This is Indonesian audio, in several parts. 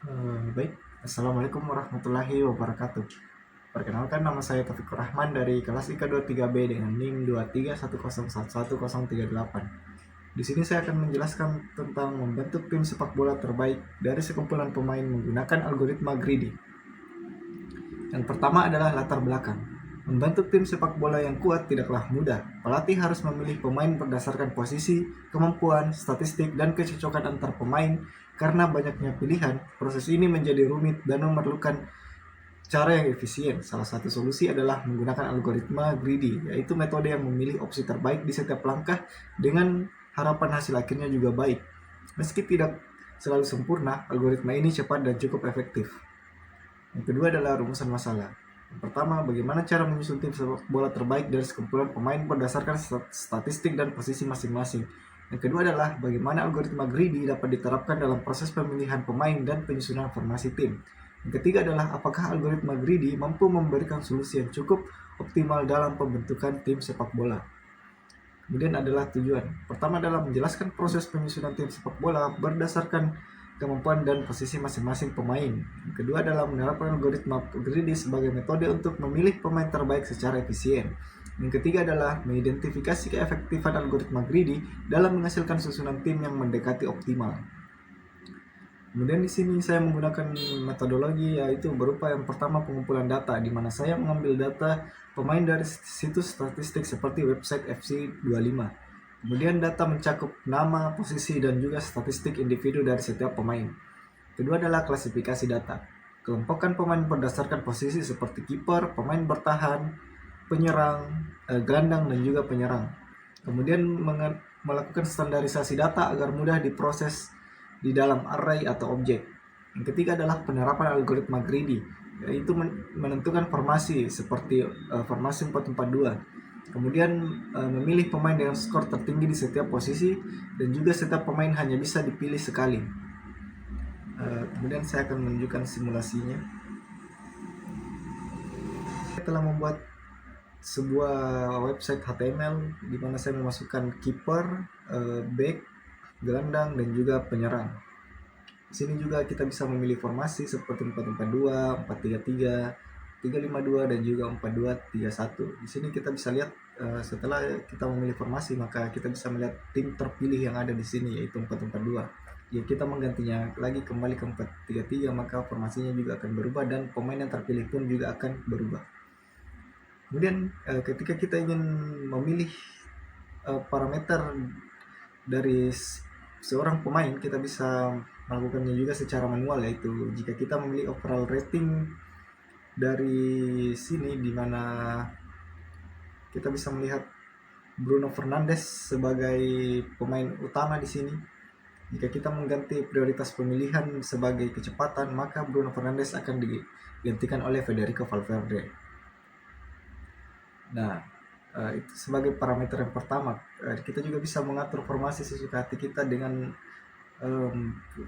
Baik, Assalamualaikum warahmatullahi wabarakatuh. Perkenalkan, nama saya Taufikur Rahman dari kelas IKA 23B dengan NIM 231111038. Di sini saya akan menjelaskan tentang membentuk tim sepak bola terbaik dari sekumpulan pemain menggunakan algoritma greedy. Yang pertama adalah latar belakang. Membentuk tim sepak bola yang kuat tidaklah mudah. Pelatih harus memilih pemain berdasarkan posisi, kemampuan, statistik, dan kecocokan antar pemain. Karena banyaknya pilihan, proses ini menjadi rumit dan memerlukan cara yang efisien. Salah satu solusi adalah menggunakan algoritma greedy, yaitu metode yang memilih opsi terbaik di setiap langkah dengan harapan hasil akhirnya juga baik. Meski tidak selalu sempurna, algoritma ini cepat dan cukup efektif. Yang kedua adalah rumusan masalah. Yang pertama, bagaimana cara menyusun tim sepak bola terbaik dari sekumpulan pemain berdasarkan statistik dan posisi masing-masing. Yang kedua adalah bagaimana algoritma greedy dapat diterapkan dalam proses pemilihan pemain dan penyusunan formasi tim. Yang ketiga adalah apakah algoritma greedy mampu memberikan solusi yang cukup optimal dalam pembentukan tim sepak bola. Kemudian adalah tujuan. Pertama adalah menjelaskan proses penyusunan tim sepak bola berdasarkan kemampuan dan posisi masing-masing pemain. Yang kedua adalah menerapkan algoritma greedy sebagai metode untuk memilih pemain terbaik secara efisien. Yang ketiga adalah mengidentifikasi keefektifan algoritma greedy dalam menghasilkan susunan tim yang mendekati optimal. Kemudian di sini saya menggunakan metodologi, yaitu berupa yang pertama pengumpulan data, di mana saya mengambil data pemain dari situs statistik seperti website FC25. Kemudian data mencakup nama, posisi, dan juga statistik individu dari setiap pemain. Kedua adalah klasifikasi data. Kelompokkan pemain berdasarkan posisi seperti kiper, pemain bertahan, penyerang, gelandang, dan juga penyerang. Kemudian melakukan standarisasi data agar mudah diproses di dalam array atau objek. Yang ketiga adalah penerapan algoritma greedy, yaitu menentukan formasi seperti formasi 442. Kemudian memilih pemain dengan skor tertinggi di setiap posisi, dan juga setiap pemain hanya bisa dipilih sekali. Kemudian saya akan menunjukkan simulasinya. Saya telah membuat sebuah website HTML di mana saya memasukkan kiper, back, gelandang, dan juga penyerang. Di sini juga kita bisa memilih formasi seperti 442, 433, 352, dan juga 4231. Di sini kita bisa lihat setelah kita memilih formasi, maka kita bisa melihat tim terpilih yang ada di sini, yaitu 442. Jika kita menggantinya lagi kembali ke 433, maka formasinya juga akan berubah dan pemain yang terpilih pun juga akan berubah. Kemudian ketika kita ingin memilih parameter dari seorang pemain, kita bisa melakukannya juga secara manual, yaitu jika kita memilih overall rating dari sini, di mana kita bisa melihat Bruno Fernandes sebagai pemain utama di sini. Jika kita mengganti prioritas pemilihan sebagai kecepatan, maka Bruno Fernandes akan digantikan oleh Federico Valverde. Nah, itu sebagai parameter yang pertama. Kita juga bisa mengatur formasi sesuka hati kita dengan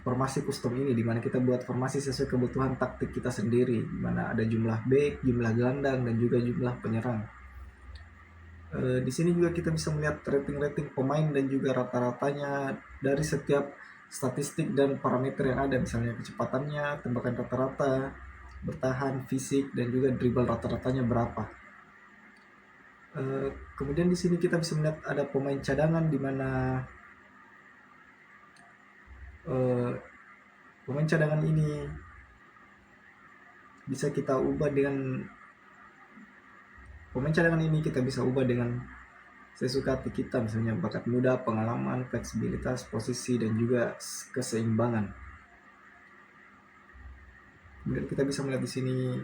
formasi custom ini, di mana kita buat formasi sesuai kebutuhan taktik kita sendiri, di mana ada jumlah back, jumlah gelandang, dan juga jumlah penyerang. Di sini juga kita bisa melihat rating-rating pemain dan juga rata-ratanya dari setiap statistik dan parameter yang ada, misalnya kecepatannya, tembakan rata-rata, bertahan, fisik, dan juga dribble rata-ratanya berapa. Kemudian di sini kita bisa melihat ada pemain cadangan, di mana pemain cadangan ini bisa kita ubah dengan sesuka hati kita, misalnya bakat muda, pengalaman, fleksibilitas, posisi, dan juga keseimbangan. Kemudian kita bisa melihat di sini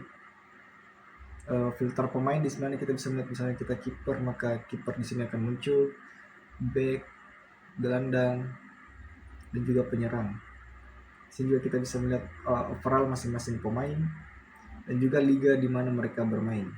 filter pemain, di mana kita bisa melihat misalnya kita kiper, maka kiper di sini akan muncul, back, gelandang, dan juga penyerang. Di sini juga kita bisa melihat overall masing-masing pemain dan juga liga di mana mereka bermain.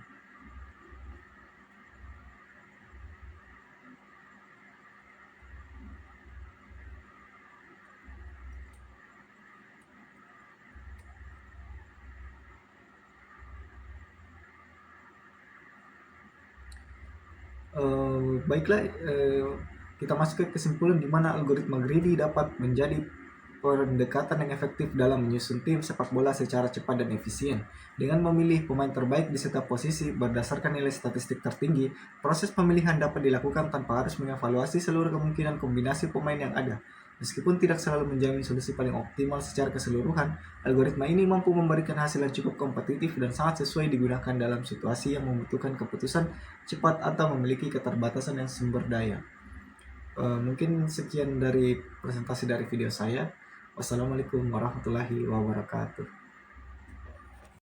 Baiklah, kita masuk ke kesimpulan di mana algoritma greedy dapat menjadi pendekatan yang efektif dalam menyusun tim sepak bola secara cepat dan efisien. Dengan memilih pemain terbaik di setiap posisi berdasarkan nilai statistik tertinggi, proses pemilihan dapat dilakukan tanpa harus mengevaluasi seluruh kemungkinan kombinasi pemain yang ada. Meskipun tidak selalu menjamin solusi paling optimal secara keseluruhan, algoritma ini mampu memberikan hasil yang cukup kompetitif dan sangat sesuai digunakan dalam situasi yang membutuhkan keputusan cepat atau memiliki keterbatasan yang sumber daya. Mungkin sekian dari presentasi dari video saya. Wassalamualaikum warahmatullahi wabarakatuh.